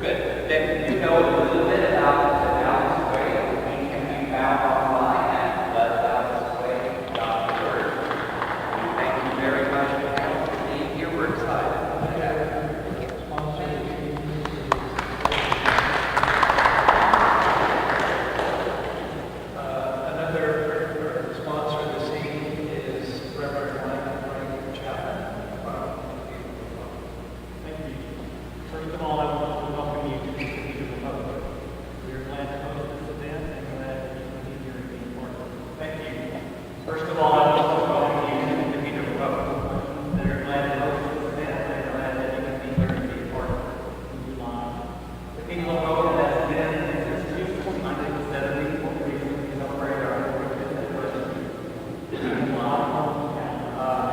Then you know a little bit about the Dallas Way. We can be found online at thedallasway.org. Thank you very much for being here. We're excited. Another sponsor this evening is Reverend Mike Chapman from Thank you. First of all, I want to welcome you to the Cathedral Republic. We are glad to host this event and glad that you can be here and be part of it. Thank you. First of all, I want to welcome you to the Cathedral Republic. We are glad to host this event and glad that you can be here and be part of it. The Cathedral Republic has been in institution since 1970. We celebrate our 45th anniversary.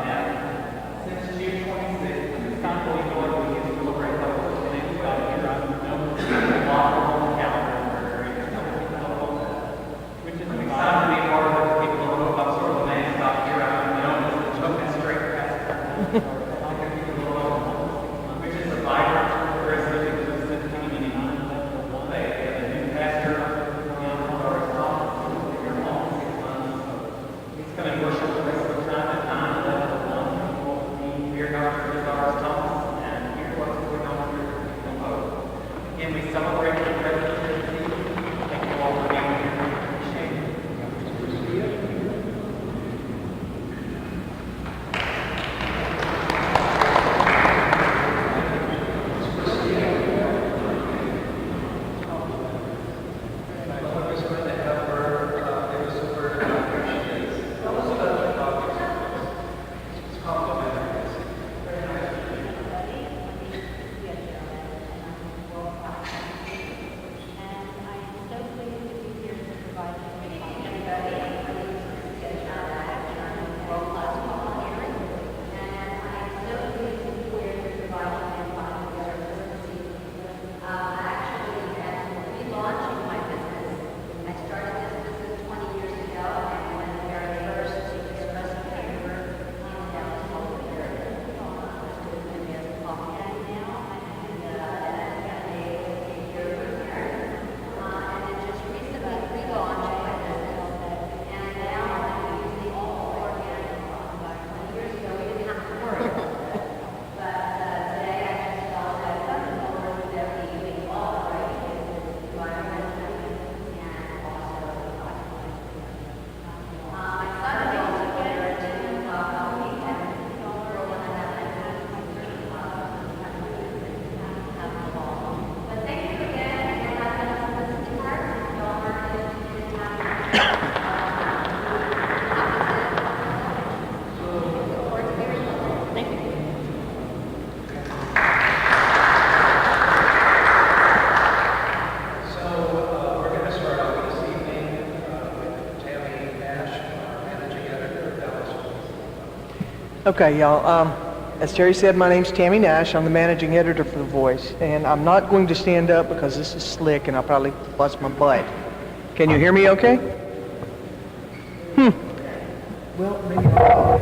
And since June 26th, this time we can celebrate the first thing about here on the calendar, which is an exciting to be a part of the people of I'm sort of the mascot here. I'm known as the token straight pastor, which is a vibrant, progressive, inclusive community. They have a new pastor, Doris Thomas, here in all 6 months. He's going to worship the rest of the time at 9:11. Here, Dr. Doris Thomas, and hear what's going on here at the Cathedral. Again, we celebrate the presidency. Thank you all for being here. Appreciate it. We're going to start off this evening with Tammy Nash, our managing editor of Dallas. Okay, y'all. As Terry said, my name's Tammy Nash. I'm the managing editor for The Voice, and I'm not going to stand up because this is slick and I'll probably bust my butt. Can you hear me okay? Well, maybe I'll...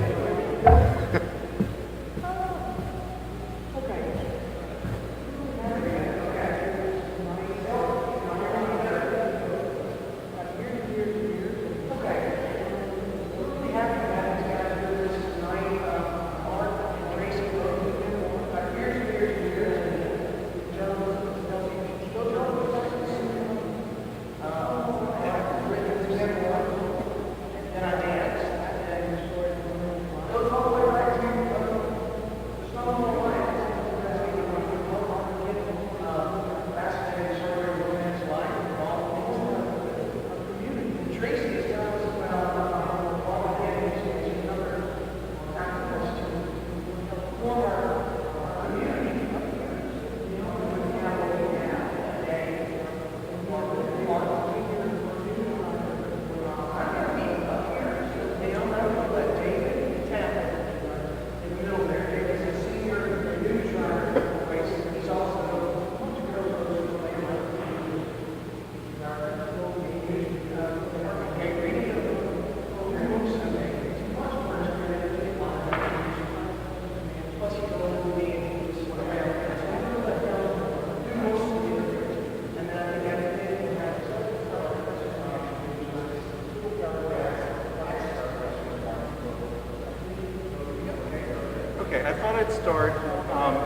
start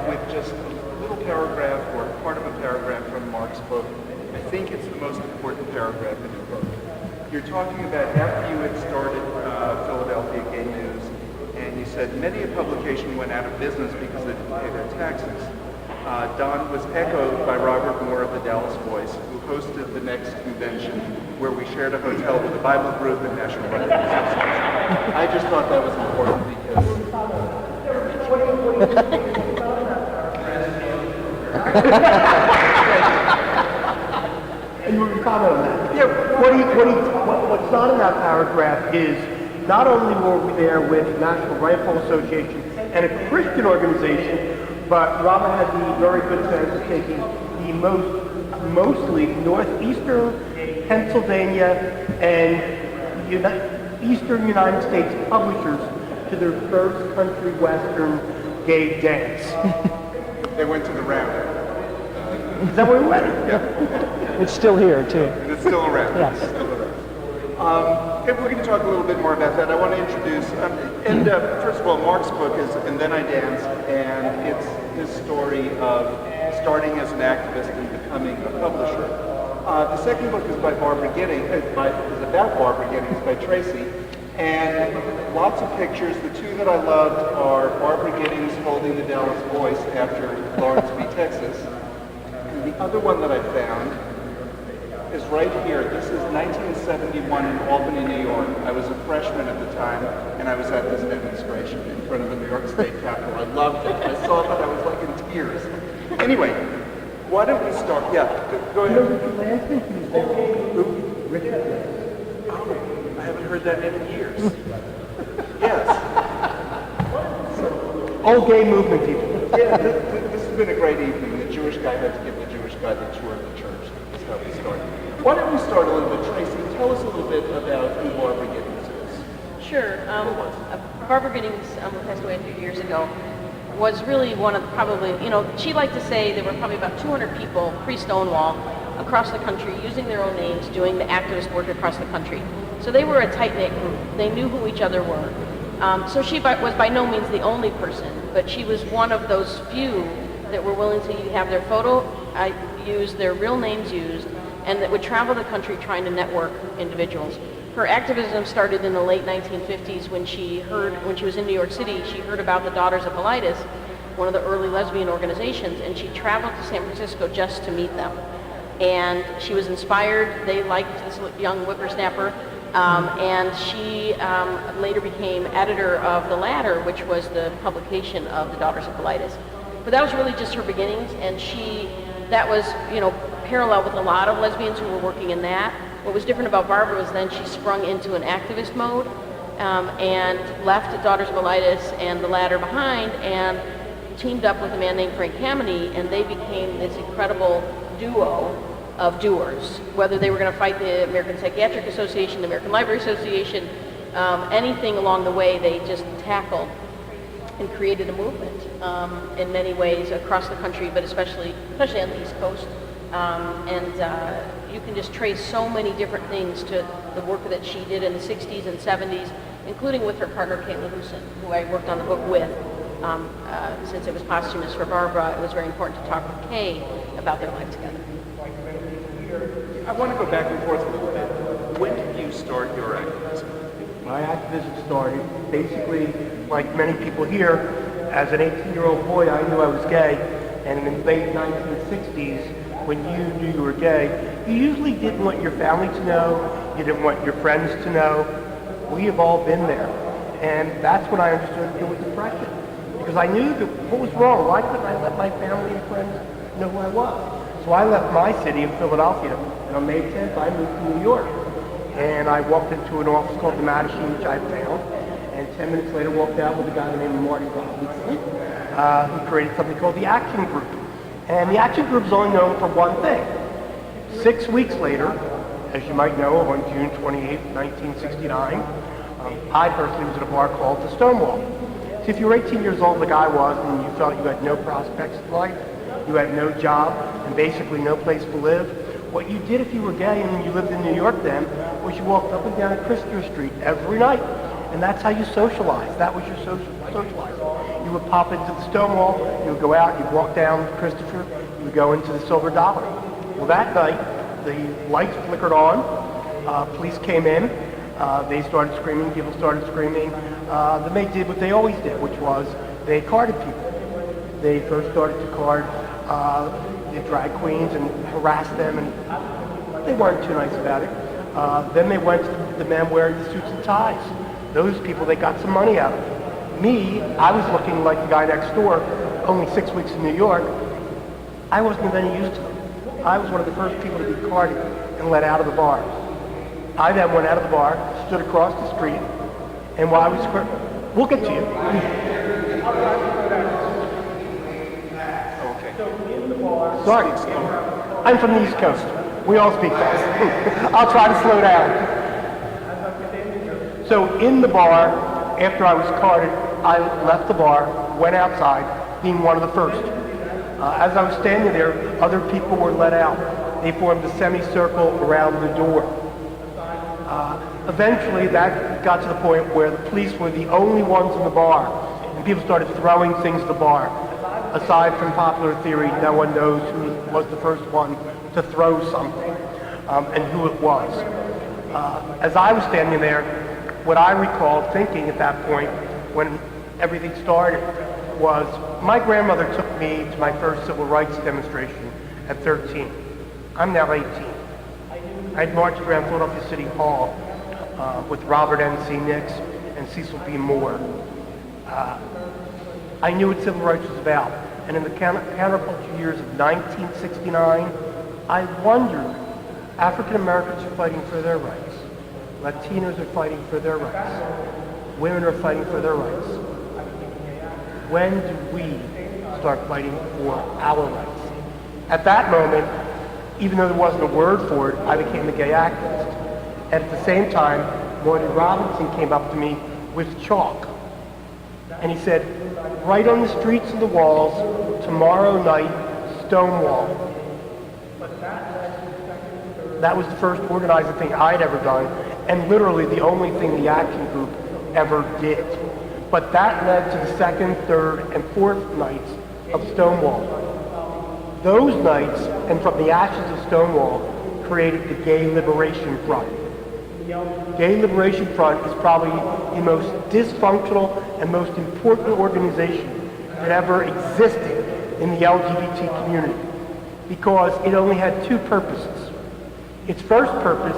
with just a little paragraph or part of a paragraph from Mark's book. I think it's the most important paragraph in your book. You're talking about after you had started Philadelphia Gay News, and you said many a publication went out of business because they didn't pay their taxes. Don was echoed by Robert Moore of the Dallas Voice, who hosted the next convention where we shared a hotel with the Bible Group and National Rifle Association. I just thought that was important And you were comment on that. Yeah. What's not in that paragraph is not only were we there with National Rifle Association and a Christian organization, but Robert had the very good sense of taking the mostly northeastern Pennsylvania and eastern United States publishers to their first country western gay dance. They went to the round. Is that where we went? It's still here, too. And it's still around. Yes. It's still around. If we're going to talk a little bit more about that, I want to introduce, first of all, Mark's book is And Then I Danced, and it's his story of starting as an activist and becoming a publisher. The second book is by Barbara Giddings, is about Barbara Giddings by Tracy, and lots of pictures. The two that I loved are Barbara Giddings holding the Dallas Voice after Lawrence v. Texas. And the other one that I found is right here. This is 1971 in Albany, New York. I was a freshman at the time, and I was at this demonstration in front of the New York State Capitol. I loved it. I saw that. I was like in tears. Anyway, why don't we start? Yeah, go ahead. Richard Lansing? Who? Richard Lansing. Oh, I haven't heard that name in years. Yes. Old gay movement people. Yeah, this has been a great evening. The Jewish guy had to give the Jewish guy the tour of the church. That's how we started. Why don't we start a little bit, Tracy? Tell us a little bit about who Barbara Giddings is. Sure. Barbara Giddings, who passed away a few years ago, was really one of probably, she liked to say there were probably about 200 people pre-Stonewall across the country using their own names, doing the activist work across the country. So they were a tight-knit group. They knew who each other were. So she was by no means the only person, but she was one of those few that were willing to have their photo used, their real names used, and that would travel the country trying to network individuals. Her activism started in the late 1950s when she was in New York City. She heard about the Daughters of Paulides, one of the early lesbian organizations, and she traveled to San Francisco just to meet them. And she was inspired. They liked this young whippersnapper. And she later became editor of The Ladder, which was the publication of the Daughters of Paulides. But that was really just her beginnings, and that was, parallel with a lot of lesbians who were working in that. What was different about Barbara was then she sprung into an activist mode and left the Daughters of Paulides and The Ladder behind and teamed up with a man named Frank Kameny, and they became this incredible duo of doers. Whether they were going to fight the American Psychiatric Association, the American Library Association, anything along the way, they just tackled and created a movement in many ways across the country, but especially on the East Coast. You can just trace so many different things to the work that she did in the 60s and 70s, including with her partner, Caitlin Hewson, who I worked on the book with. Since it was posthumous for Barbara, it was very important to talk with Kay about their life together. I want to go back and forth a little bit. When did you start your activism? My activism started basically, like many people here, as an 18-year-old boy. I knew I was gay, and in the late 1960s, when you knew you were gay, you usually didn't want your family to know, you didn't want your friends to know. We have all been there, and that's when I understood it was depression, because I knew that what was wrong. Why couldn't I let my family and friends know who I was? So I left my city of Philadelphia, and on May 10th, I moved to New York. And I walked into an office called the Mattachine, which I found, and 10 minutes later walked out with a guy named Marty Robinson, who created something called the Action Group. And the Action Group is only known for one thing. 6 weeks later, as you might know, on June 28, 1969, I personally was at a bar called the Stonewall. So if you were 18 years old, like I was, and you felt you had no prospects in life, you had no job, and basically no place to live, what you did if you were gay and you lived in New York then was you walked up and down Christopher Street every night. And that's how you socialized. That was your social life. socializing. You would pop into the Stonewall, you would go out, you'd walk down Christopher, you would go into the Silver Dollar. Well, that night, the lights flickered on, police came in, they started screaming, people started screaming. Then they did what they always did, which was they carded people. They first started to card the drag queens and harass them, and they weren't too nice about it. Then they went to the men wearing the suits and ties. Those people, they got some money out of it. Me, I was looking like the guy next door, only 6 weeks in New York. I wasn't of any use to them. I was one of the first people to be carded and let out of the bar. I then went out of the bar, stood across the street, and while I was, we'll get to you. Okay. Sorry, I'm from the East Coast. We all speak fast. I'll try to slow down. So in the bar, after I was carded, I left the bar, went outside, being one of the first. As I was standing there, other people were let out. They formed a semicircle around the door. Eventually, that got to the point where the police were the only ones in the bar, and people started throwing things at the bar. Aside from popular theory, no one knows who was the first one to throw something, and who it was. As I was standing there, what I recalled thinking at that point, when everything started, was my grandmother took me to my first civil rights demonstration at 13. I'm now 18. I'd marched around Philadelphia City Hall with Robert N.C. Nix and Cecil B. Moore. I knew what civil rights was about. And in the counterculture years of 1969, I wondered, African Americans are fighting for their rights. Latinos are fighting for their rights. Women are fighting for their rights. When do we start fighting for our rights? At that moment, even though there wasn't a word for it, I became a gay activist. And at the same time, Morty Robinson came up to me with chalk. And he said, "Write on the streets and the walls, tomorrow night, Stonewall." That was the first organizing thing I'd ever done, and literally the only thing the action group ever did. But that led to the second, third, and fourth nights of Stonewall. Those nights, and from the ashes of Stonewall, created the Gay Liberation Front. Gay Liberation Front is probably the most dysfunctional and most important organization that ever existed in the LGBT community, because it only had two purposes. Its first purpose,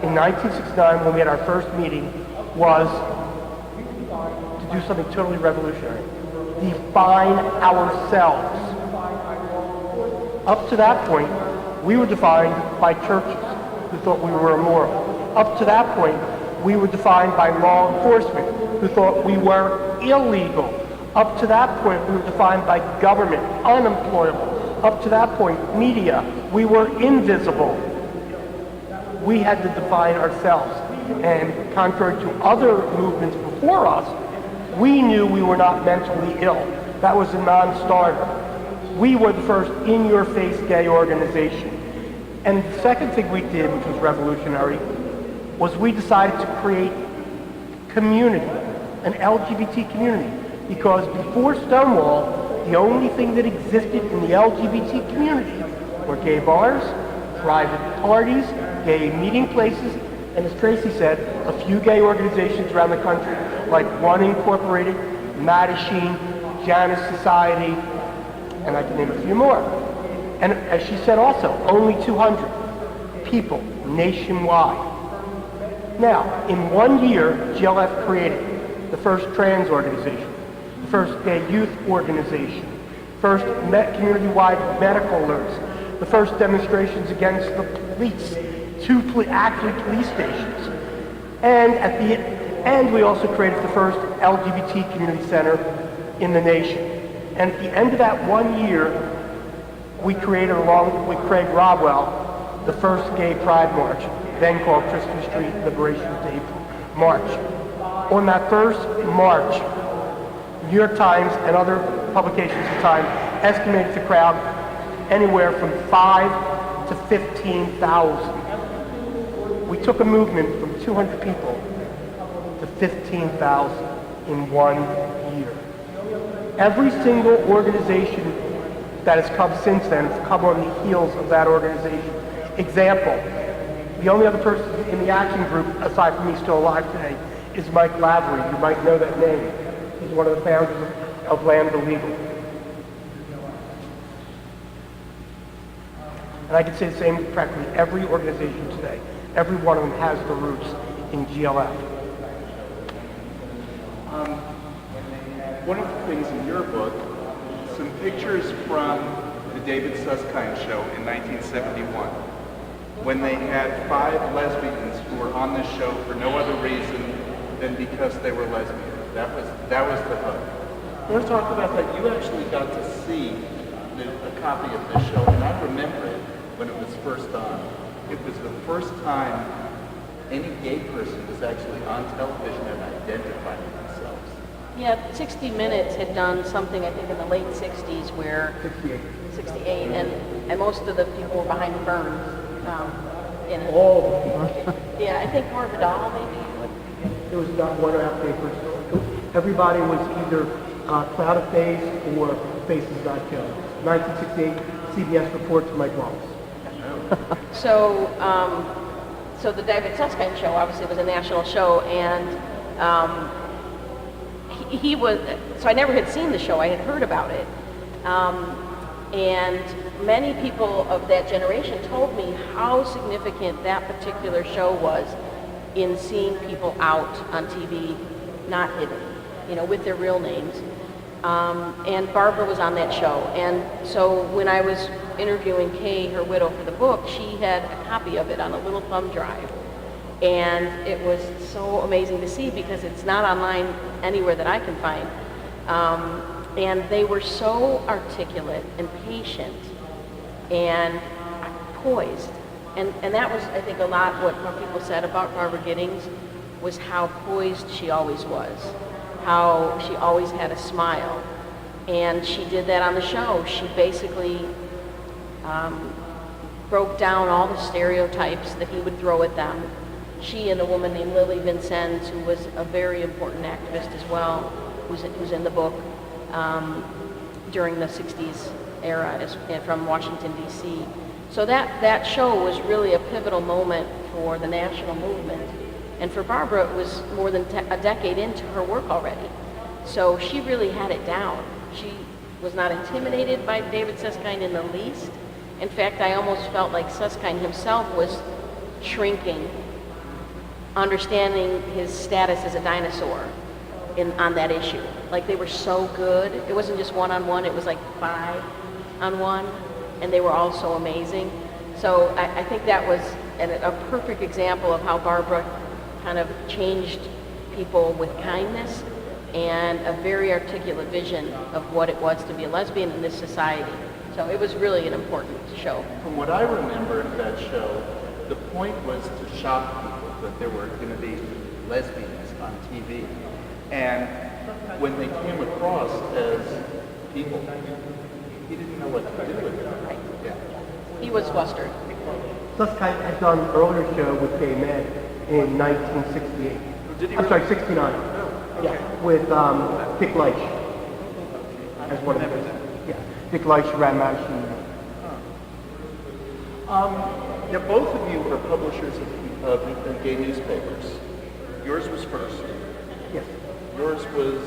in 1969, when we had our first meeting, was to do something totally revolutionary. Define ourselves. Up to that point, we were defined by churches who thought we were immoral. Up to that point, we were defined by law enforcement who thought we were illegal. Up to that point, we were defined by government, unemployable. Up to that point, media, we were invisible. We had to define ourselves. And contrary to other movements before us, we knew we were not mentally ill. That was a non-starter. We were the first in-your-face gay organization. And the second thing we did, which was revolutionary, was we decided to create community, an LGBT community. Because before Stonewall, the only thing that existed in the LGBT community were gay bars, private parties, gay meeting places, and as Tracy said, a few gay organizations around the country, like One Incorporated, Mattachine, Janus Society, and I can name a few more. And as she said also, only 200 people nationwide. Now, in 1 year, GLF created the first trans organization, the first gay youth organization, first community-wide medical alerts, the first demonstrations against the police, actually police stations. And at the end, we also created the first LGBT community center in the nation. And at the end of that 1 year, we created, along with Craig Rodwell, the first gay pride march, then called Christopher Street Liberation Day March. On that first march, New York Times and other publications at the time estimated the crowd anywhere from 5 to 15,000. We took a movement from 200 people to 15,000 in 1 year. Every single organization that has come since then has come on the heels of that organization. Example, the only other person in the action group, aside from me still alive today, is Mike Lavery. You might know that name. He's one of the founders of Lambda Legal. And I can say the same for practically every organization today. Every one of them has the roots in GLF. One of the things in your book, some pictures from the David Susskind show in 1971, when they had 5 lesbians who were on this show for no other reason than because they were lesbians. That was the hook. I want to talk about that. You actually got to see a copy of this show, and I remember it when it was first on. It was the first time any gay person was actually on television and identifying themselves. Yeah, 60 Minutes had done something, I think, in the late 60s where... 68, and most of the people were behind the burn in it. Yeah, I think Mark Vidal, maybe. There was not one outpaper. Everybody was either Cloud of Face or Faces Not Killed. 1968, CBS reports Mike Wallace. So, so the David Susskind show obviously was a national show, and he was, so I never had seen the show, I had heard about it. And many people of that generation told me how significant that particular show was in seeing people out on TV, not hidden, you know, with their real names. And Barbara was on that show. And so when I was interviewing Kay, her widow, for the book, she had a copy of it on a little thumb drive. And it was so amazing to see because it's not online anywhere that I can find. And they were so articulate and patient and poised. And that was, I think, a lot what people said about Barbara Giddings was how poised she always was, how she always had a smile. And she did that on the show. She basically broke down all the stereotypes that he would throw at them. She and a woman named Lily Vincennes, who was a very important activist as well, who's in the book, during the 60s era from Washington, D.C. So that show was really a pivotal moment for the national movement. And for Barbara, it was more than a decade into her work already. So she really had it down. She was not intimidated by David Susskind in the least. In fact, I almost felt like Susskind himself was shrinking, understanding his status as a dinosaur on that issue. Like, they were so good. It wasn't just one-on-one, it was like 5-on-1, and they were all so amazing. So I think that was a perfect example of how Barbara kind of changed people with kindness and a very articulate vision of what it was to be a lesbian in this society. So it was really an important show. From what I remember of that show, the point was to shock people that there were going to be lesbians on TV. And when they came across as people, he didn't know what to do with them. Right. Yeah. He was flustered. Susskind had done an earlier show with gay men in 1968. Did he I'm sorry, really? 69. Oh, okay. Yeah, with Dick Leitch as one of the guys. Yeah, Dick Leitch ran Madison. Now, both of you are publishers of gay newspapers. Yours was first. Yes. Yours was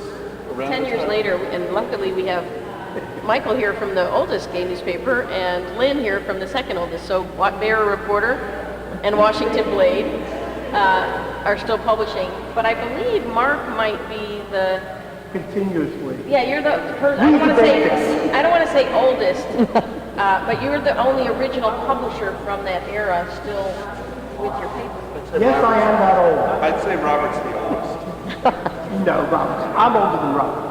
around 10 the years time- later, and luckily we have Michael here from the oldest gay newspaper and Lynn here from the second oldest. So Bearer Reporter and Washington Blade are still publishing. But I believe Mark might be the... Continuously. Yeah, you're the person, I don't want to say oldest, but you're the only original publisher from that era still with your paper. Yes, I am that old. I'd say Robert's the oldest. No, Robert. I'm older than Robert.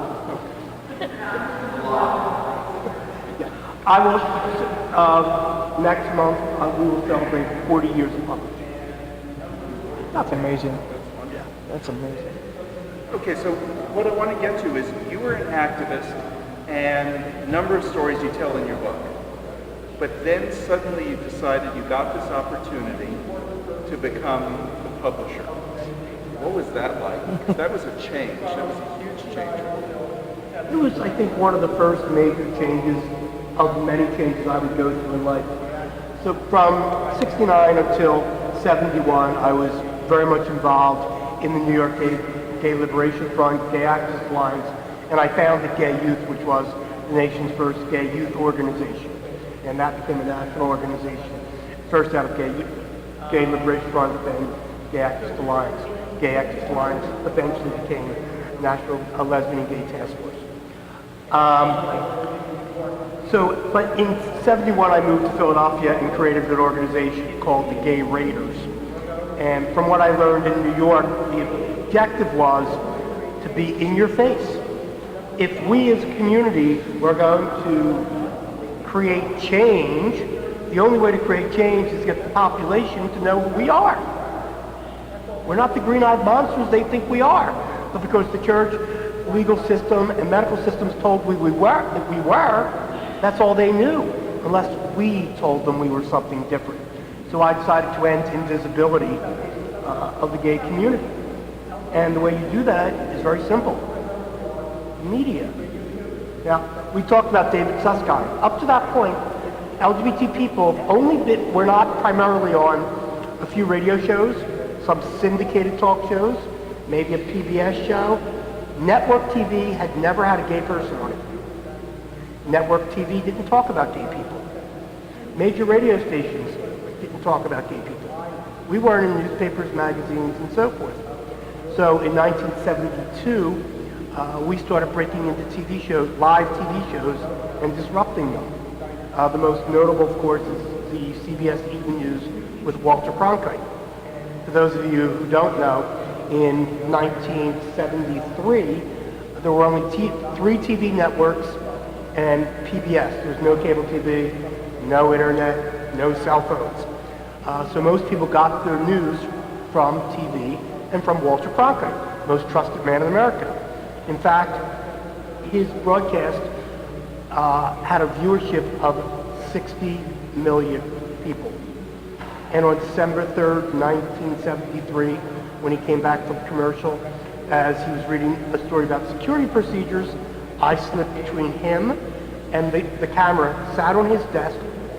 Yeah. I will, next month, we will celebrate 40 years of publishing. That's amazing. That's amazing. Okay, so what I want to get to is you were an activist and a number of stories you tell in your book. But then suddenly you decided you got this opportunity to become the publisher. What was that like? Because that was a change. That was a huge change. It was, I think, one of the first major changes of many changes I would go through in life. So from 69 until 71, I was very much involved in the New York Gay Liberation Front, Gay Activist Alliance, and I founded Gay Youth, which was the nation's first gay youth organization. And that became a national organization. First out of Gay Liberation Front, then Gay Activist Alliance. Gay Activist Alliance eventually became National Lesbian and Gay Task Force. But in 71 I moved to Philadelphia and created an organization called the Gay Raiders. And from what I learned in New York, the objective was to be in your face. If we as a community were going to create change, the only way to create change is to get the population to know who we are. We're not the green-eyed monsters they think we are. But because the church, legal system, and medical systems told we were, that's all they knew, unless we told them we were something different. So I decided to end invisibility of the gay community. And the way you do that is very simple. Media. Now, we talked about David Susskind. Up to that point, LGBT people were not primarily on a few radio shows, some syndicated talk shows, maybe a PBS show. Network TV had never had a gay person on it. Network TV didn't talk about gay people. Major radio stations didn't talk about gay people. We weren't in newspapers, magazines, and so forth. So in 1972, we started breaking into TV shows, live TV shows, and disrupting them. The most notable, of course, is the CBS Evening News with Walter Cronkite. For those of you who don't know, in 1973, there were only 3 TV networks and PBS. There's no cable TV, no internet, no cell phones. So most people got their news from TV and from Walter Cronkite, most trusted man in America. In fact, his broadcast had a viewership of 60 million people. And on December 3rd, 1973, when he came back from commercial, as he was reading a story about security procedures, I slipped between him and the camera, sat on his desk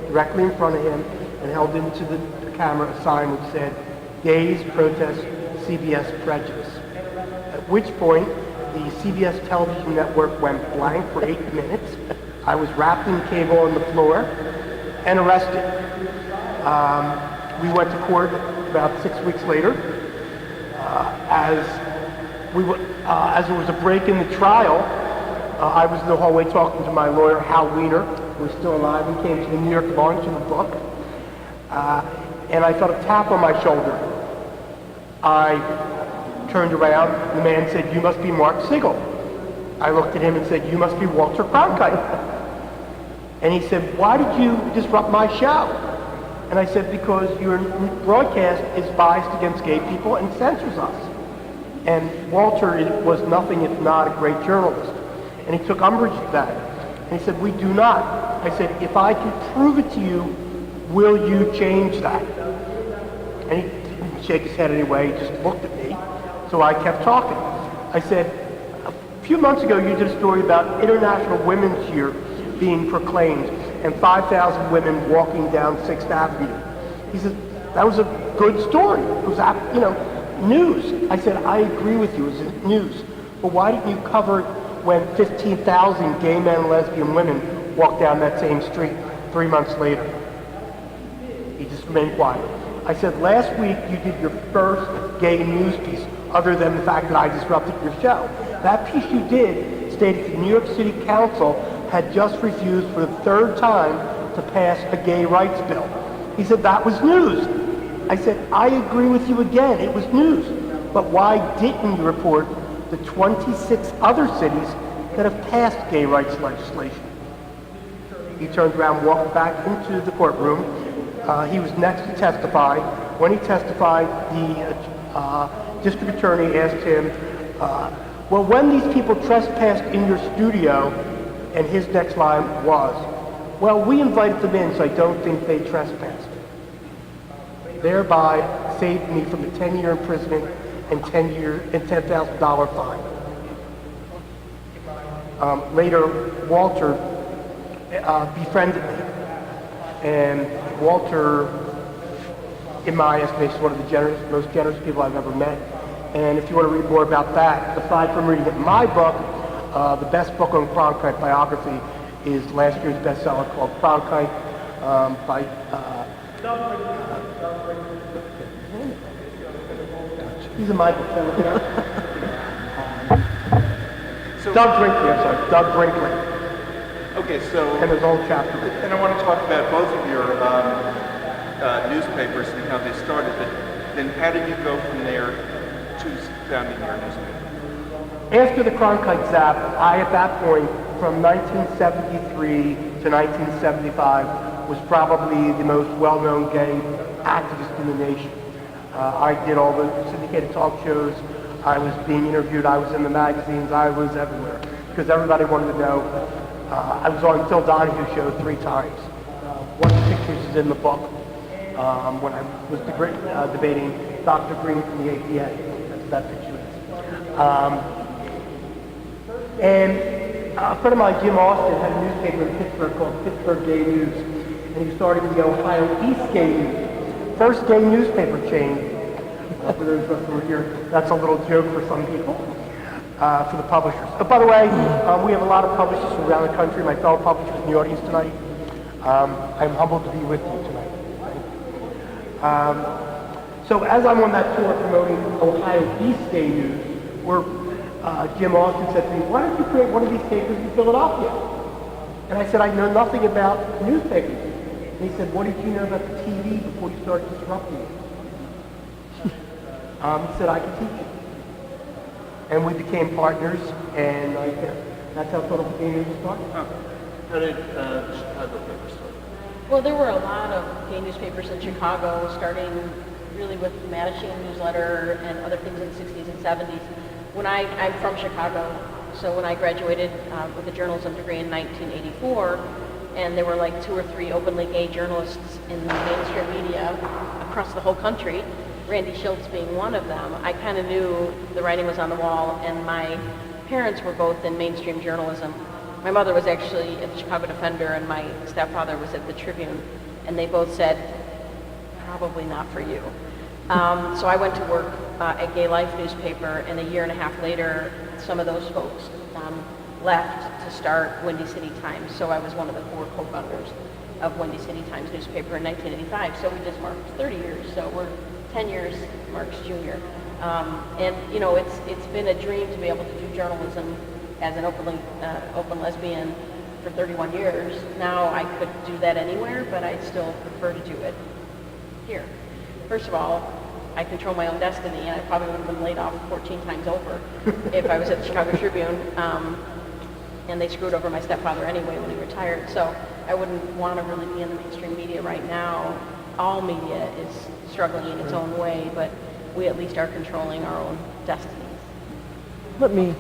directly in front of him, and held into the camera a sign which said, "Gays protest CBS prejudice." At which point, the CBS television network went blank for 8 minutes. I was wrapped in cable on the floor and arrested. We went to court about 6 weeks later. As there was a break in the trial, I was in the hallway talking to my lawyer, Hal Weiner, who was still alive, and came to the New York Launch in the book. And I felt a tap on my shoulder. I turned around, and the man said, "You must be Mark Siegel." I looked at him and said, "You must be Walter Cronkite." And he said, "Why did you disrupt my show?" And I said, "Because your broadcast is biased against gay people and censors us." And Walter was nothing if not a great journalist. And he took umbrage at that. And he said, "We do not." I said, "If I can prove it to you, will you change that?" And he didn't shake his head anyway, he just looked at me. So I kept talking. I said, "A few months ago you did a story about International Women's Year being proclaimed and 5,000 women walking down 6th Avenue. He said, "That was a good story. It was, news." I said, "I agree with you, it's news. But why didn't you cover it when 15,000 gay men and lesbian women walked down that same street 3 months later?" He just remained quiet. I said, "Last week you did your first gay news piece, other than the fact that I disrupted your show. That piece you did stated the New York City Council had just refused for the 3rd time to pass a gay rights bill." He said, "That was news." I said, "I agree with you again, it was news. But why didn't you report the 26 other cities that have passed gay rights legislation?" He turned around, walked back into the courtroom. He was next to testify. When he testified, the district attorney asked him, "Well, when these people trespassed in your studio," and his next line was, "Well, we invited them in, so I don't think they trespassed." Thereby saved me from a 10-year imprisonment and $10,000 fine. Later, Walter befriended me. And Walter, in my estimation, is one of the most generous people I've ever met. And if you want to read more about that, aside from reading it in my book, the best book on Cronkite biography is last year's bestseller called Cronkite by he's a Michael. Doug Brinkley, I'm sorry, Doug Brinkley. Okay, so, And there's a whole chapter. and I want to talk about both of your newspapers and how they started, but then how did you go from there to founding your newspaper? After the Cronkite Zap, I at that point, from 1973 to 1975, was probably the most well-known gay activist in the nation. I did all the syndicated talk shows. I was being interviewed. I was in the magazines. I was everywhere because everybody wanted to know. I was on Phil Donahue show 3 times. One of the pictures is in the book when I was debating Dr. Green from the APA. That's that picture is. And a friend of mine, Jim Austin, had a newspaper in Pittsburgh called Pittsburgh Gay News, and he started the Ohio East Gay News, first gay newspaper chain. For those of us who are here, that's a little joke for some people, for the publishers. But by the way, we have a lot of publishers from around the country, my fellow publishers in the audience tonight. I'm humbled to be with you tonight. So as I'm on that tour promoting Ohio East Gay News, where Jim Austin said to me, why don't you create one of these papers in Philadelphia? And I said, I know nothing about newspapers. And he said, what did you know about the TV before you started disrupting it? He said, I can teach you. And we became partners, and that's how Philadelphia Gay News started. How did Chicago paper start? Well, there were a lot of gay newspapers in Chicago, starting really with the Mattachine newsletter and other things in the 60s and 70s. I'm from Chicago, so when I graduated with a journalism degree in 1984, and there were like 2 or 3 openly gay journalists in the mainstream media across the whole country, Randy Schultz being one of them, I kind of knew the writing was on the wall, and my parents were both in mainstream journalism. My mother was actually at the Chicago Defender, and my stepfather was at the Tribune, and they both said, probably not for you. So I went to work at Gay Life newspaper, and a year and a half later, some of those folks left to start Windy City Times. So I was one of the 4 co-founders of Windy City Times newspaper in 1985. So we just marked 30 years. So we're 10 years Mark's junior. And you know, it's been a dream to be able to do journalism as an open lesbian for 31 years. Now I could do that anywhere, but I still prefer to do it here. First of all, I control my own destiny, and I probably would have been laid off 14 times over if I was at the Chicago Tribune. And they screwed over my stepfather anyway when he retired. So I wouldn't want to really be in the mainstream media right now. All media is struggling in its own way, but we at least are controlling our own destinies. Let me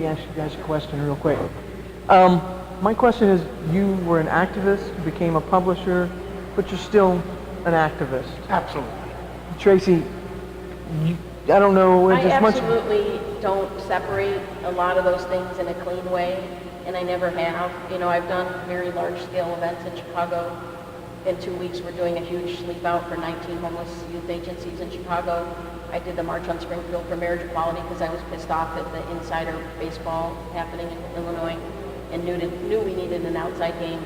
ask you guys a question real quick. My question is, you were an activist, you became a publisher, but you're still an activist. Absolutely. Tracy, I don't know. I absolutely don't separate a lot of those things in a clean way, and I never have. You know, I've done very large-scale events in Chicago. In 2 weeks, we're doing a huge sleep out for 19 homeless youth agencies in Chicago. I did the March on Springfield for marriage equality because I was pissed off at the insider baseball happening in Illinois and knew we needed an outside game.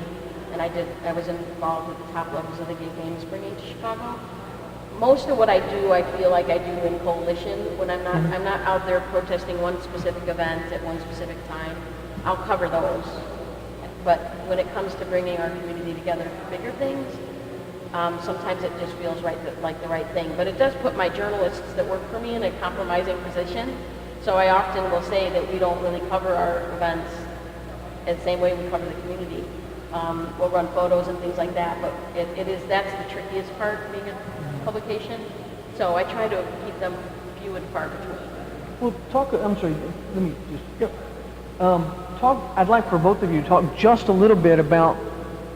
And I was involved with the top levels of the gay games bringing to Chicago. Most of what I do, I feel like I do in coalition. When I'm not out there protesting one specific event at one specific time. I'll cover those. But when it comes to bringing our community together for bigger things, sometimes it just feels like the right thing. But it does put my journalists that work for me in a compromising position. So I often will say that we don't really cover our events the same way we cover the community. We'll run photos and things like that, but that's the trickiest part of being a publication. So I try to keep them few and far between. Well, I'm sorry, let me just, I'd like for both of you to talk just a little bit about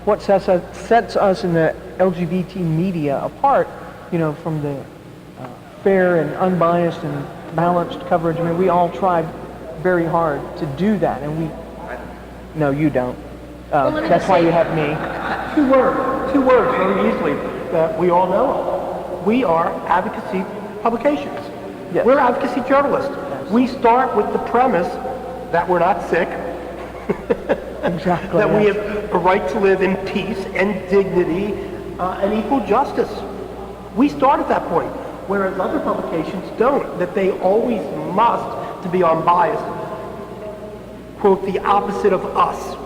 what sets us in the LGBT media apart, you know, from the fair and unbiased and balanced coverage. I mean, we all try very hard to do that, and No, you don't. Well, let me That's just why say- you have me. Two words very easily that we all know of. We are advocacy publications. Yes. We're advocacy journalists. We start with the premise that we're not sick, Exactly. that we yes. have a right to live in peace and dignity and equal justice. We start at that point, whereas other publications don't, that they always must, to be unbiased, quote, the opposite of us.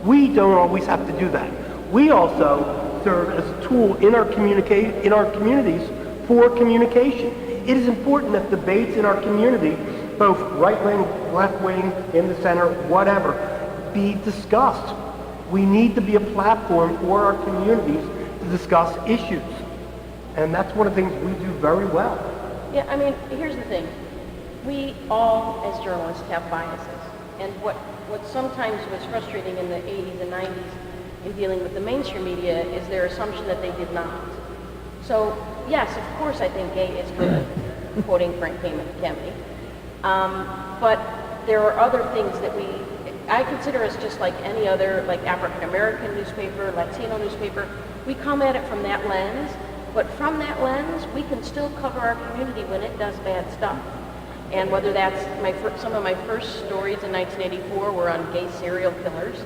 We don't always have to do that. We also serve as a tool in our communities for communication. It is important that debates in our community, both right wing, left wing, in the center, whatever, be discussed. We need to be a platform for our communities to discuss issues. And that's one of the things we do very well. Yeah, I mean, here's the thing. We all, as journalists, have biases. And what sometimes was frustrating in the 80s and 90s in dealing with the mainstream media is their assumption that they did not. So, yes, of course I think gay is good, quoting Frank Kennedy. But there are other things that I consider us just like any other, like African-American newspaper, Latino newspaper. We come at it from that lens, but from that lens, we can still cover our community when it does bad stuff. And whether that's some of my first stories in 1984 were on gay serial killers.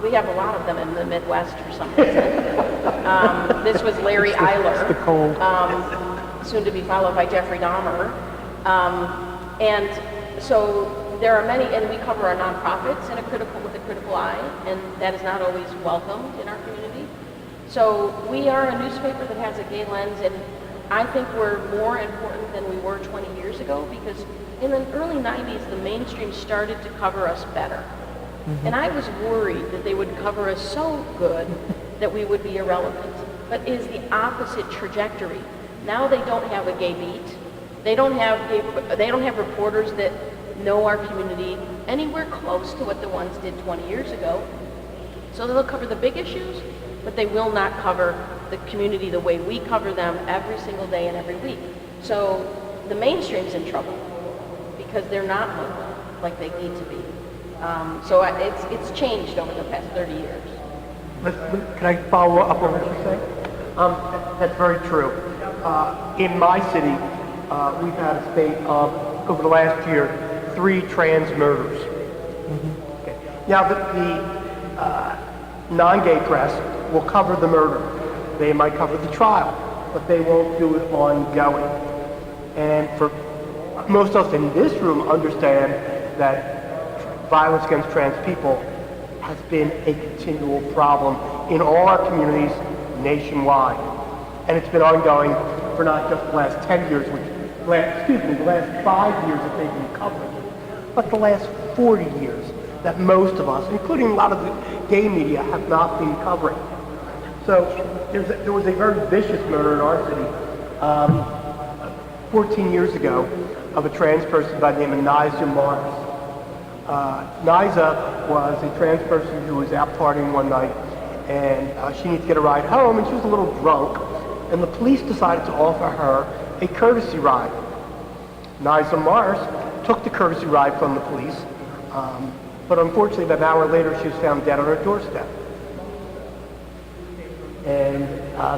We have a lot of them in the Midwest for some reason. This was Larry Eiler, the cold. soon to be followed by Jeffrey Dahmer. And so there are many, and we cover our nonprofits with a critical eye, and that is not always welcomed in our community. So we are a newspaper that has a gay lens, and I think we're more important than we were 20 years ago, because in the early 90s, the mainstream started to cover us better. And I was worried that they would cover us so good that we would be irrelevant. But it is the opposite trajectory. Now they don't have a gay beat. They don't have reporters that know our community anywhere close to what the ones did 20 years ago. So they'll cover the big issues, but they will not cover the community the way we cover them every single day and every week. So the mainstream's in trouble because they're not local like they need to be. So it's changed over the past 30 years. Can I follow up on what you're saying? That's very true. In my city, we've had a spate of, over the last year, 3 trans murders. Okay. Now, the non-gay press will cover the murder. They might cover the trial, but they won't do it ongoing. And for most of us in this room understand that violence against trans people has been a continual problem in all our communities nationwide. And it's been ongoing for not just the last 10 years, the last 5 years that they've been covering it, but the last 40 years that most of us, including a lot of the gay media, have not been covering. So there was a very vicious murder in our city 14 years ago of a trans person by the name of Niza Morris. Niza was a trans person who was out partying one night, and she needed to get a ride home, and she was a little drunk, and the police decided to offer her a courtesy ride. Niza Morris took the courtesy ride from the police, but unfortunately about an hour later she was found dead on her doorstep. And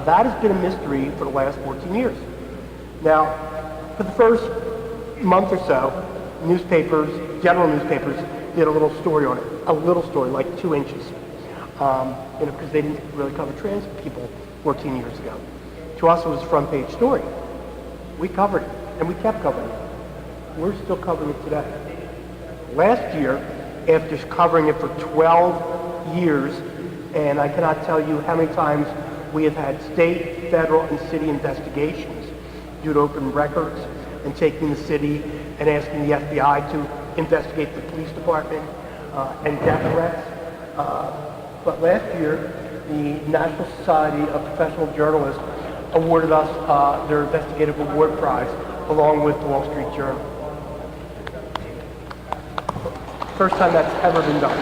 that has been a mystery for the last 14 years. Now, for the first month or so, general newspapers, did a little story on it. A little story, like 2 inches. Because they didn't really cover trans people 14 years ago. To us, it was a front page story. We covered it, and we kept covering it. We're still covering it today. Last year, after covering it for 12 years, and I cannot tell you how many times we have had state, federal, and city investigations due to open records and taking the city and asking the FBI to investigate the police department and death threats. But last year, the National Society of Professional Journalists awarded us their Investigative Award Prize along with the Wall Street Journal. First time that's ever been done.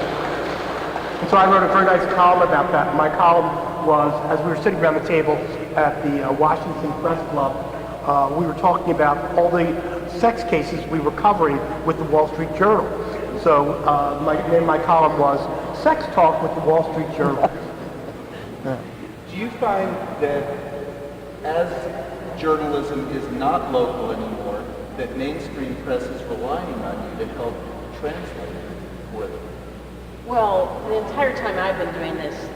And so I wrote a very nice column about that. My column was, as we were sitting around the table at the Washington Press Club, we were talking about all the sex cases we were covering with the Wall Street Journal. So my name of my column was Sex Talk with the Wall Street Journal. Do you find that as journalism is not local anymore, that mainstream press is relying on you to help translate for them? Well, the entire time I've been doing this,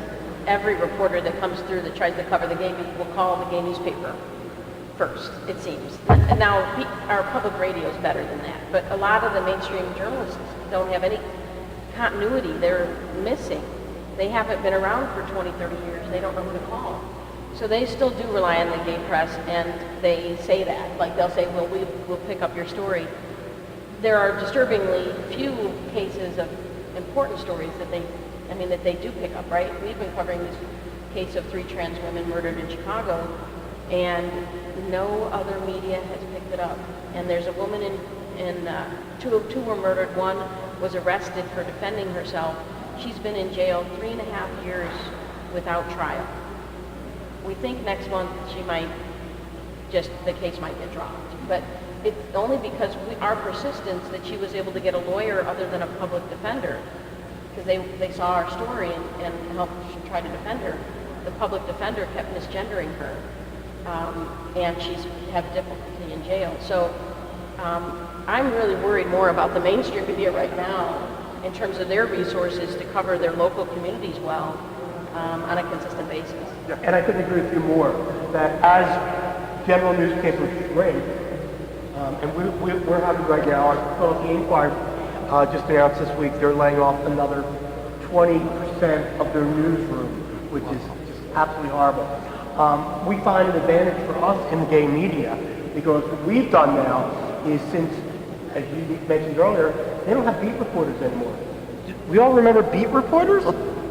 every reporter that comes through that tries to cover the game will call the gay newspaper first, it seems. And now our public radio is better than that, but a lot of the mainstream journalists don't have any continuity. They're missing. They haven't been around for 20, 30 years. They don't know who to call. So they still do rely on the gay press, and they say that. Like they'll say, well, we'll pick up your story. There are disturbingly few cases of important stories that they do pick up, right? We've been covering this case of 3 trans women murdered in Chicago, and no other media has picked it up. And there's a woman two were murdered. One was arrested for defending herself. She's been in jail 3.5 years without trial. We think next month the case might get dropped. But it's only because our persistence that she was able to get a lawyer other than a public defender, because they saw our story and helped try to defend her. The public defender kept misgendering her, and she's had difficulty in jail. So I'm really worried more about the mainstream media right now in terms of their resources to cover their local communities well on a consistent basis. And I couldn't agree with you more, that as general newspapers shrink, and we're having right now, our Philadelphia Inquirer just announced this week they're laying off another 20% of their newsroom, which is just absolutely horrible. We find an advantage for us in the gay media, because what we've done now is, since, as you mentioned earlier, they don't have beat reporters anymore. We all remember beat reporters?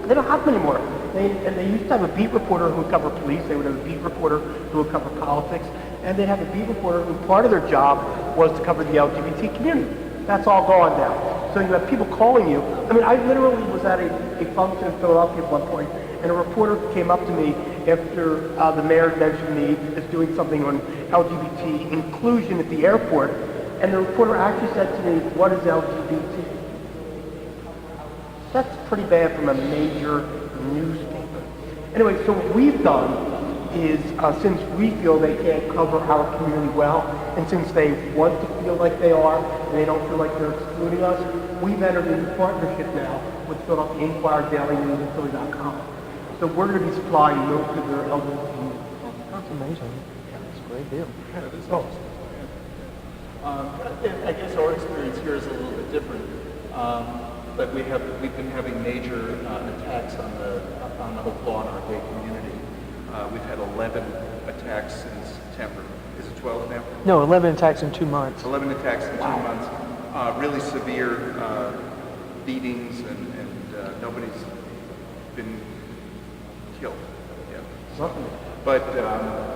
They don't have them anymore. They used to have a beat reporter who would cover police, they would have a beat reporter who would cover politics, and they'd have a beat reporter who part of their job was to cover the LGBT community. That's all gone now. So you have people calling you. I mean, I literally was at a function in Philadelphia at one point, and a reporter came up to me after the mayor mentioned me as doing something on LGBT inclusion at the airport, and the reporter actually said to me, "What is LGBT?" That's pretty bad from a major newspaper. Anyway, so what we've done is, since we feel they can't cover our community well, and since they want to feel like they are, and they don't feel like they're excluding us, we've entered into partnership now with Philadelphia Inquirer, Daily News, and Philly.com. So we're going to be supplying milk to their LGBT community. That's amazing. That's a great deal. I guess our experience here is a little bit different, but we've been having major attacks on the whole law in our gay community. We've had 11 attacks since September. Is it 12 now? No, 11 attacks in 2 months. 11 attacks in 2 months. Really severe beatings, and nobody's been killed yet. But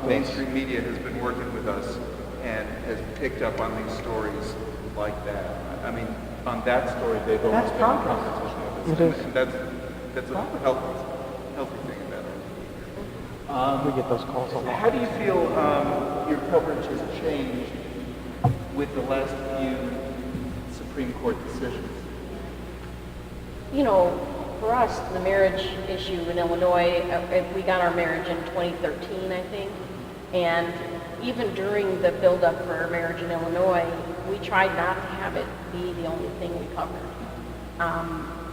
mainstream media has been working with us and has picked up on these stories like that. I mean, on that story, they've almost been in competition with us. And that's a healthy thing about it. We get those calls a lot. How do you feel your coverage has changed with the last few Supreme Court decisions? You know, for us, the marriage issue in Illinois, we got our marriage in 2013, I think, and even during the build-up for our marriage in Illinois, we tried not to have it be the only thing we covered.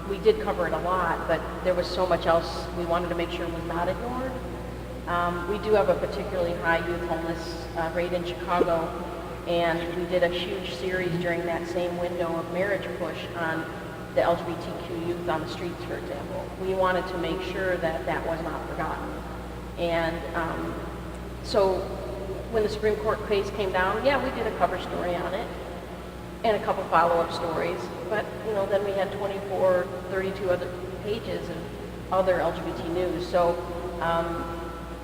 We did cover it a lot, but there was so much else we wanted to make sure was not ignored. We do have a particularly high youth homeless rate in Chicago, and we did a huge series during that same window of marriage push on the LGBTQ youth on the streets, for example. We wanted to make sure that that was not forgotten. And so when the Supreme Court case came down, yeah, we did a cover story on it and a couple follow-up stories, but then we had 24, 32 other pages of other LGBT news. So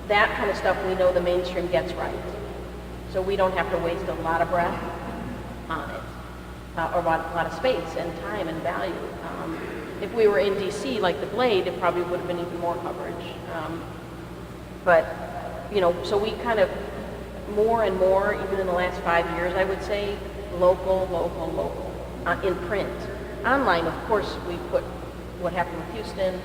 that kind of stuff we know the mainstream gets right. So we don't have to waste a lot of breath on it, or a lot of space and time and value. If we were in DC like The Blade, it probably would have been even more coverage. But so we kind of more and more, even in the last 5 years, I would say, local, in print. online, of course, we put what happened with Houston.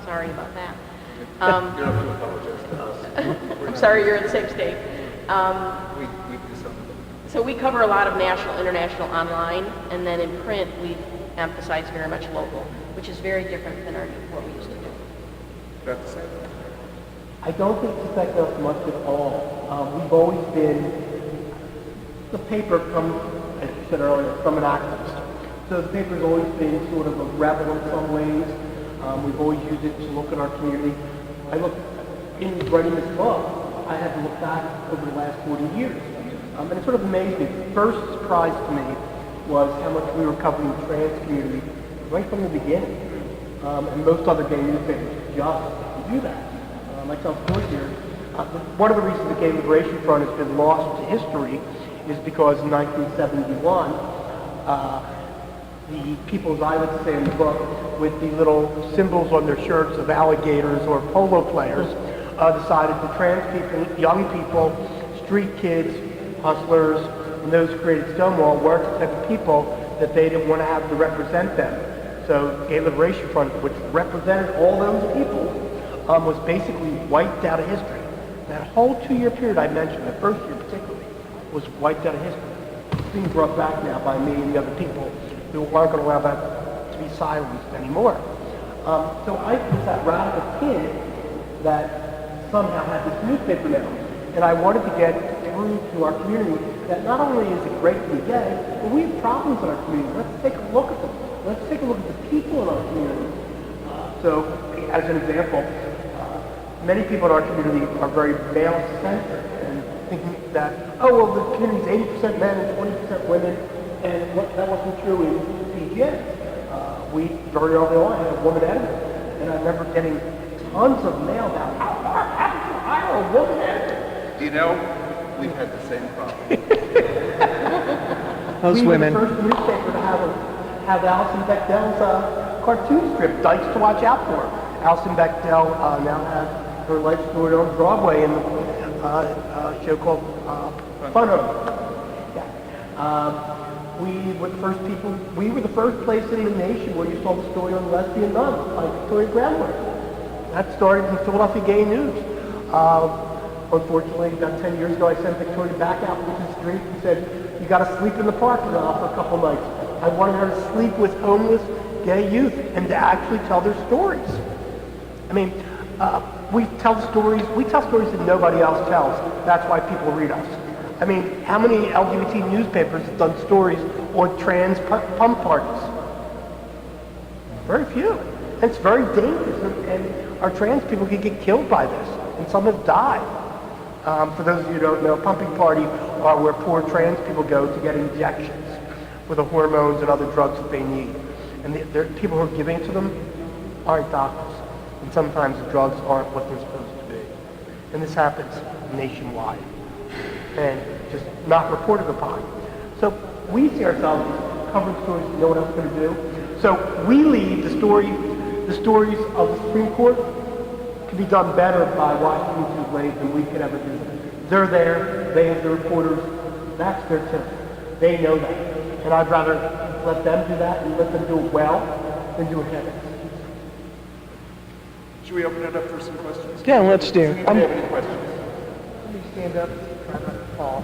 Sorry about that. You don't have to apologize to us. I'm sorry, you're in the same state. We do something. So we cover a lot of national, international online, and then in print, we emphasize very much local, which is very different than what we used to do. About the same. I don't think it's affected us much at all. We've always been, the paper comes, as you said earlier, from an activist. So the paper's always been sort of a rebel in some ways. We've always used it to look at our community. I look, in writing this book, I had to look back over the last 40 years. And it sort of amazed me. The first surprise to me was how much we were covering the trans community right from the beginning. And most other gay newspapers just do that. Myself here. One of the reasons the Gay Liberation Front has been lost to history is because in 1971, the people, as I like to say in the book, with the little symbols on their shirts of alligators or polo players, decided that trans people, young people, street kids, hustlers, and those who created Stonewall weren't the type of people that they didn't want to have to represent them. So Gay Liberation Front, which represented all those people, was basically wiped out of history. That whole 2-year period I mentioned, the first year particularly, was wiped out of history. It's being brought back now by me and the other people who aren't going to allow that to be silenced anymore. So I was that radical kid that somehow had this newspaper now. And I wanted to get through to our community that not only is it great to be gay, but we have problems in our community. Let's take a look at them. Let's take a look at the people in our community. So, as an example, many people in our community are very male-centric and thinking that, oh, well, the community is 80% men and 20% women, and that wasn't true in PGA. We very early on had a woman editor, and I remember getting tons of mail about how happened to hire a woman editor. Do you know, we've had the same problem. Those women. We were the first newspaper to have Alison Bechdel's cartoon strip, Dykes to Watch Out For. Alison Bechdel now has her life story on Broadway in a show called Fun Home. Yeah. We were the first place in the nation where you saw the story on lesbian nuns by Victoria Gramler. That started in Philadelphia Gay News. Unfortunately, about 10 years ago, I sent Victoria back out into the street and said, you got to sleep in the parking lot for a couple nights. I wanted her to sleep with homeless gay youth and to actually tell their stories. I mean, we tell stories that nobody else tells. That's why people read us. I mean, how many LGBT newspapers have done stories on trans pump parties? Very few. And it's very dangerous, and our trans people can get killed by this, and some have died. For those of you who don't know, pumping party are where poor trans people go to get injections for the hormones and other drugs that they need. And the people who are giving it to them aren't doctors. And sometimes the drugs aren't what they're supposed to be. And this happens nationwide and just not reported upon. So we see ourselves as covering stories that no one else is going to do. So we leave the stories of the Supreme Court can be done better by Washington 2 ways than we could ever do. They're there, they have the reporters, that's their tip. They know that. And I'd rather let them do that and let them do it well than do it heavy. Should we open it up for some questions? Yeah, let's do. Does anybody have any questions? Let me stand up, try not to fall.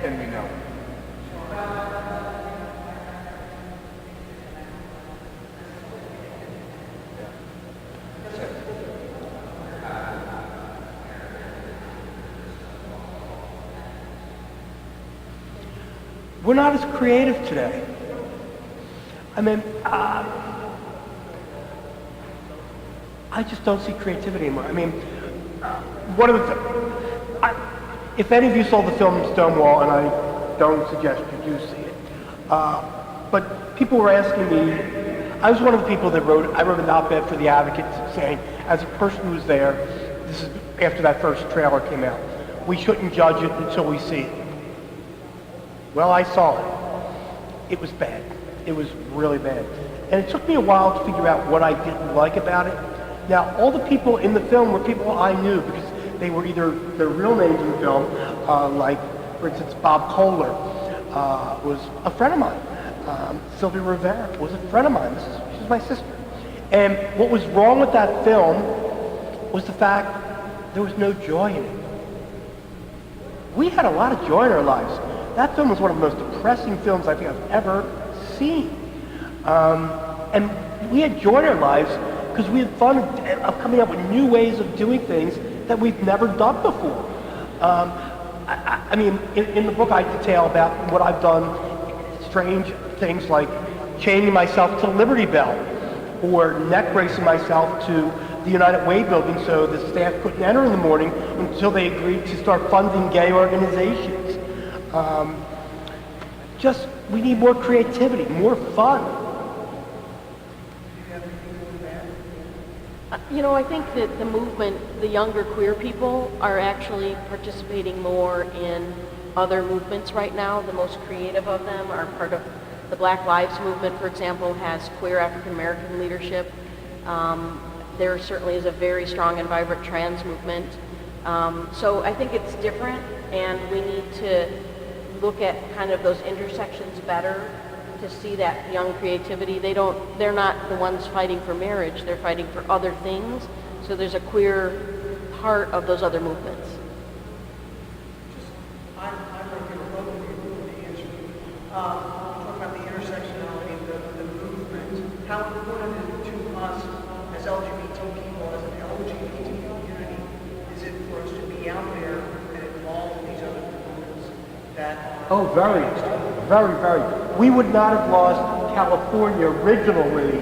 And we know. We're not as creative today. I mean, I just don't see creativity anymore. I mean, one of the, if any of you saw the film Stonewall, and I don't suggest you do see it, but people were asking me, I was one of the people that I wrote an op-ed for The Advocate saying, as a person who was there, this is after that first trailer came out, we shouldn't judge it until we see it. Well, I saw it. It was bad. It was really bad. And it took me a while to figure out what I didn't like about it. Now, all the people in the film were people I knew because they were either their real names in the film, like, for instance, Bob Kohler was a friend of mine. Sylvia Rivera was a friend of mine. She's my sister. And what was wrong with that film was the fact there was no joy in it. We had a lot of joy in our lives. That film was one of the most depressing films I think I've ever seen. And we had joy in our lives because we had fun of coming up with new ways of doing things that we've never done before. I mean, in the book I detail about what I've done, strange things like chaining myself to Liberty Bell or neck bracing myself to the United Way building so the staff couldn't enter in the morning until they agreed to start funding gay organizations. Just, we need more creativity, more fun. You know, I think that the movement, the younger queer people are actually participating more in other movements right now. The most creative of them are part of the Black Lives Movement, for example, has queer African American leadership. There certainly is a very strong and vibrant trans movement. So I think it's different, and we need to look at kind of those intersections better to see that young creativity. They're not the ones fighting for marriage, they're fighting for other things. So there's a queer part of those other movements. I'm right here with both of you for the answer. Talking about the intersectionality of the movement, how important is it to us as LGBT people, as an LGBT community, is it for us to be out there and involved in these other movements that are... Oh, very, very, very. We would not have lost California originally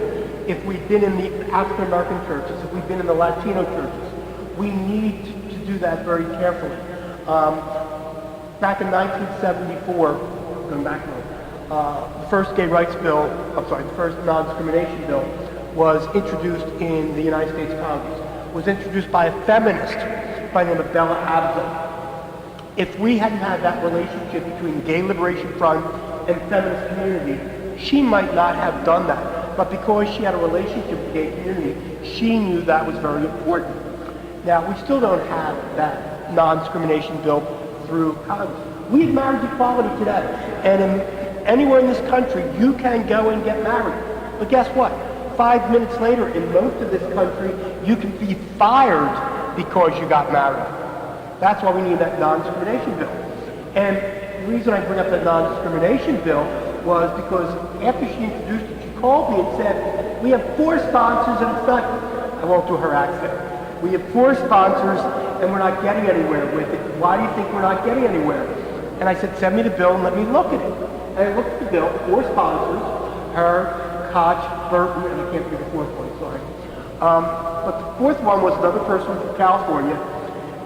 if we'd been in the African American churches, if we'd been in the Latino churches. We need to do that very carefully. Back in 1974, going back a little, the first gay rights bill, the first non-discrimination bill was introduced in the United States Congress. It was introduced by a feminist by the name of Bella Abzug. If we hadn't had that relationship between the Gay Liberation Front and the feminist community, she might not have done that. But because she had a relationship with the gay community, she knew that was very important. Now, we still don't have that non-discrimination bill through Congress. We have marriage equality today. And anywhere in this country, you can go and get married. But guess what? 5 minutes later, in most of this country, you can be fired because you got married. That's why we need that non-discrimination bill. And the reason I bring up that non-discrimination bill was because after she introduced it, she called me and said, we have 4 sponsors and it's not, I won't do her accent. We have 4 sponsors and we're not getting anywhere with it. Why do you think we're not getting anywhere? And I said, send me the bill and let me look at it. And I looked at the bill, 4 sponsors, her, Koch, Burton, and I can't think of the 4th one, sorry. But the 4th one was another person from California.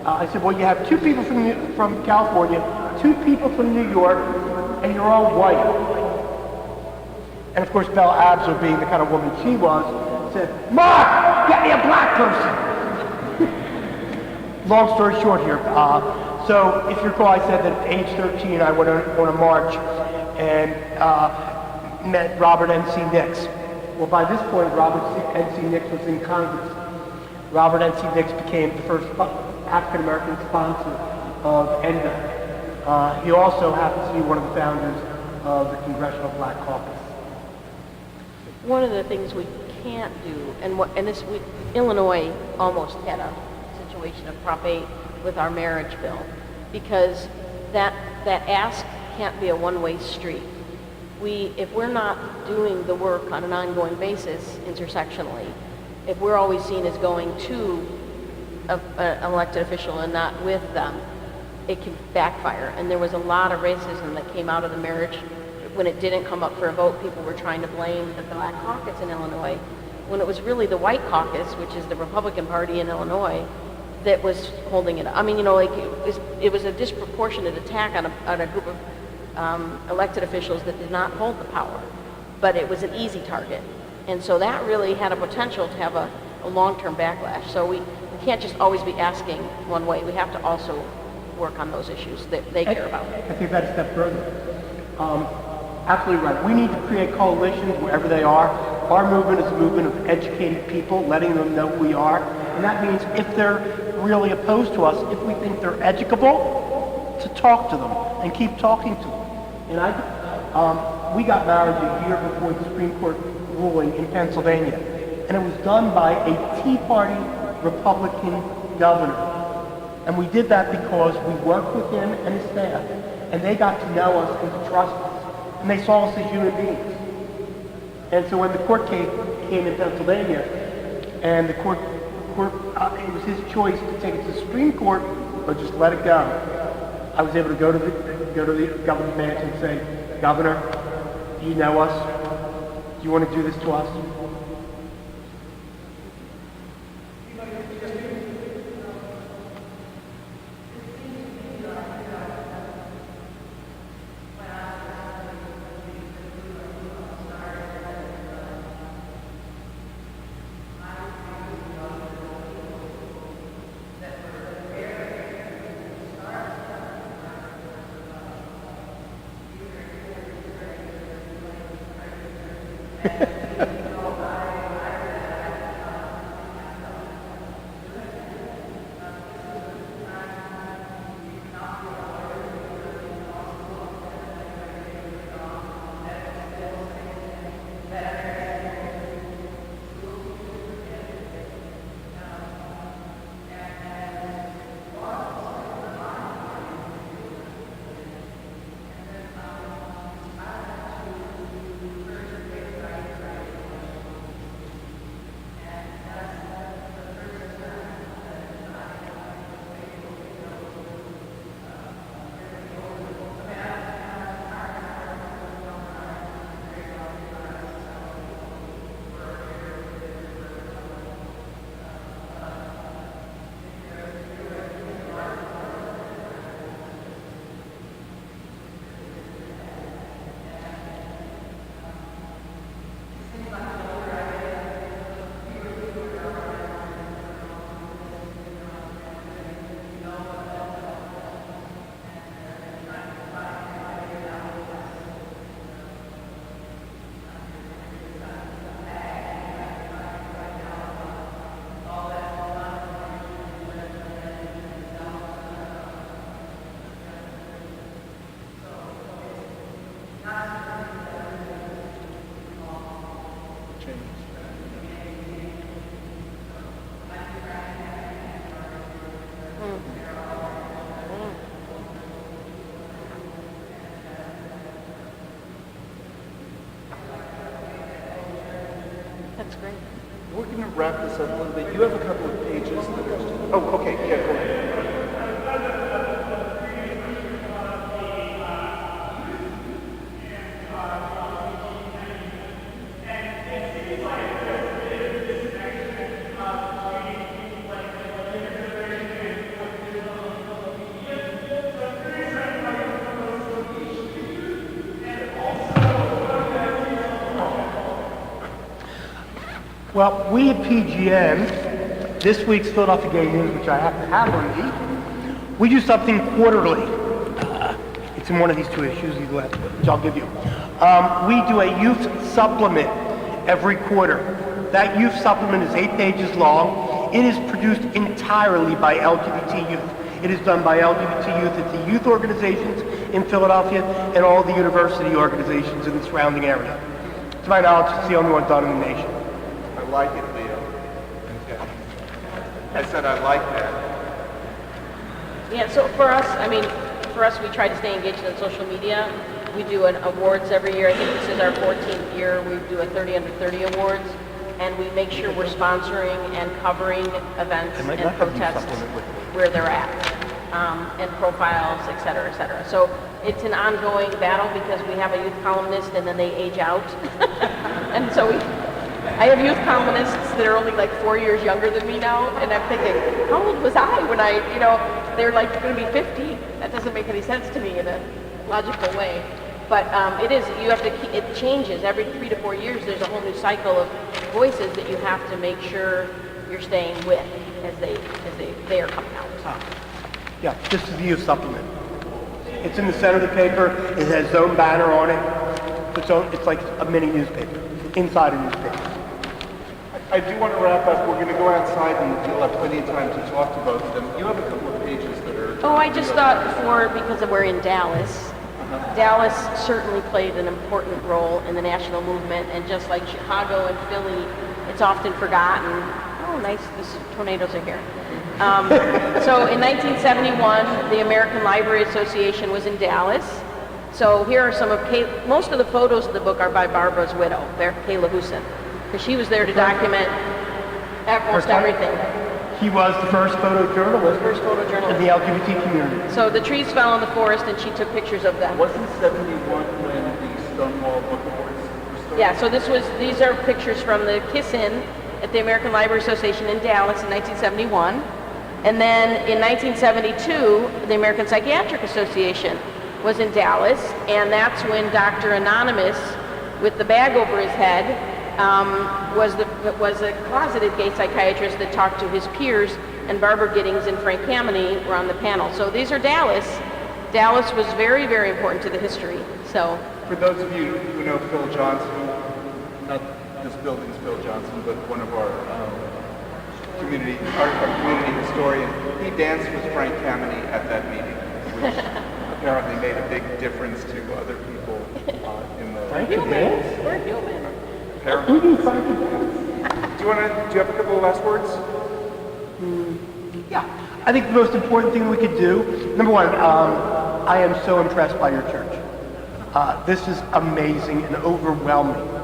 I said, well, you have 2 people from California, 2 people from New York, and you're all white. And of course, Bella Abzug, being the kind of woman she was, said, Mark, get me a black person. Long story short here. So if you recall, I said that at age 13, I went on a march and met Robert N.C. Nix. Well, by this point, Robert N.C. Nix was in Congress. Robert N.C. Nix became the first African-American sponsor of NDA. He also happens to be one of the founders of the Congressional Black Caucus. One of the things we can't do, Illinois almost had a situation of Prop 8 with our marriage bill, because that ask can't be a one-way street. If we're not doing the work on an ongoing basis intersectionally, if we're always seen as going to an elected official and not with them, it can backfire. And there was a lot of racism that came out of the marriage. When it didn't come up for a vote, people were trying to blame the Black Caucus in Illinois, when it was really the White Caucus, which is the Republican Party in Illinois, that was holding it up. I mean, it was a disproportionate attack on a group of elected officials that did not hold the power, but it was an easy target. And so that really had a potential to have a long-term backlash. So we can't just always be asking one way. We have to also work on those issues that they care about. I think that a step further. Absolutely right. We need to create coalitions wherever they are. Our movement is a movement of educated people, letting them know who we are. And that means if they're really opposed to us, if we think they're educable, to talk to them and keep talking to them. And we got married a year before the Supreme Court ruling in Pennsylvania. And it was done by a Tea Party Republican governor. And we did that because we worked with him and his staff, and they got to know us and to trust us, and they saw us as human beings. And so when the court came in Pennsylvania, and the court, it was his choice to take it to the Supreme Court or just let it go. I was able to go to the governor's mansion and say, Governor, you know us. Do you want to do this to us? That's great. We're going to wrap this up a little bit. You have a couple of pages that are... Oh, okay. Yeah, go ahead. Well, we at PGN, this week's Philadelphia Gay News, which I have to have on me, we do something quarterly. It's in one of these two issues, which I'll give you. We do a youth supplement every quarter. That youth supplement is 8 pages long. It is produced entirely by LGBT youth. It is done by LGBT youth at the youth organizations in Philadelphia and all the university organizations in the surrounding area. To my knowledge, it's the only one done in the nation. I like it, Leo. I said I like that. Yeah, so for us, we try to stay engaged on social media. We do an awards every year. I think this is our 14th year. We do a 30 under 30 awards, and we make sure we're sponsoring and covering events and protests where they're at, and profiles, et cetera, et cetera. So it's an ongoing battle because we have a youth columnist and then they age out. And so I have youth columnists that are only like 4 years younger than me now, and I'm thinking, how old was I when they're like going to be 50? That doesn't make any sense to me in a logical way. But it is, you have to, it changes every 3 to 4 years. There's a whole new cycle of voices that you have to make sure you're staying with as they are coming out. Yeah, this is the youth supplement. It's in the center of the paper. It has its own banner on it. It's like a mini newspaper, inside a newspaper. I do want to wrap up. We're going to go outside and you'll have plenty of time to talk to both of them. You have a couple of pages that are... Oh, I just thought before, because we're in Dallas, Dallas certainly played an important role in the national movement, and just like Chicago and Philly, it's often forgotten. Oh, nice, the tornadoes are here. So in 1971, the American Library Association was in Dallas. So here are some of most of the photos of the book are by Barbara's widow, Kayla Husin, because she was there to document almost everything. He was the first photojournalist First in photojournalist. the LGBT community. So the trees fell in the forest, and she took pictures of them. Wasn't 71 when the Stonewall Book Awards were started? Yeah, so these are pictures from the Kiss-In at the American Library Association in Dallas in 1971. And then in 1972, the American Psychiatric Association was in Dallas, and that's when Dr. Anonymous, with the bag over his head, was a closeted gay psychiatrist that talked to his peers, and Barbara Giddings and Frank Kameny were on the panel. So these are Dallas. Dallas was very, very important to the history. So For those of you who know Phil Johnson, not this building's Phil Johnson, but one of our community historian, he danced with Frank Kameny at that meeting, which apparently made a big difference to other people in the... Frank could dance? we're human. Apparently. Do you have a couple of last words? Yeah. I think the most important thing we could do, number one, I am so impressed by your church. This is amazing and overwhelming.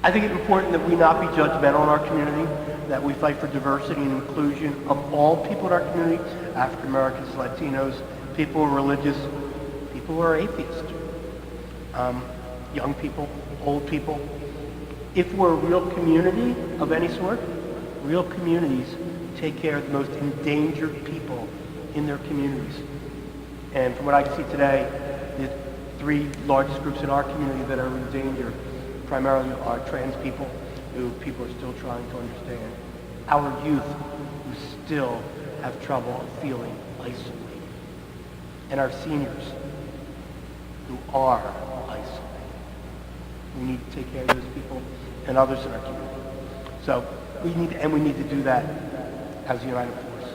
I think it's important that we not be judgmental in our community, that we fight for diversity and inclusion of all people in our community, African Americans, Latinos, people who are religious, people who are atheists, young people, old people. If we're a real community of any sort, real communities take care of the most endangered people in their communities. And from what I can see today, the three largest groups in our community that are in danger primarily are trans people, who people are still trying to understand, our youth, who still have trouble feeling isolated, and our seniors, who are isolated. We need to take care of those people and others in our community. So we need to do that as a united force.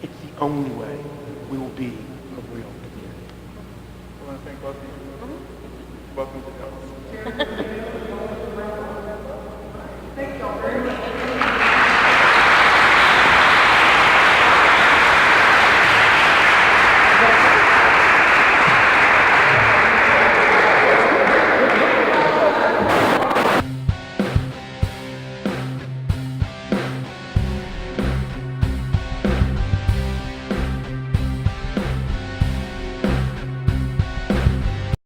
It's the only way we will be a real community. I want to thank both of you. Welcome to Dallas. Thank you all very much.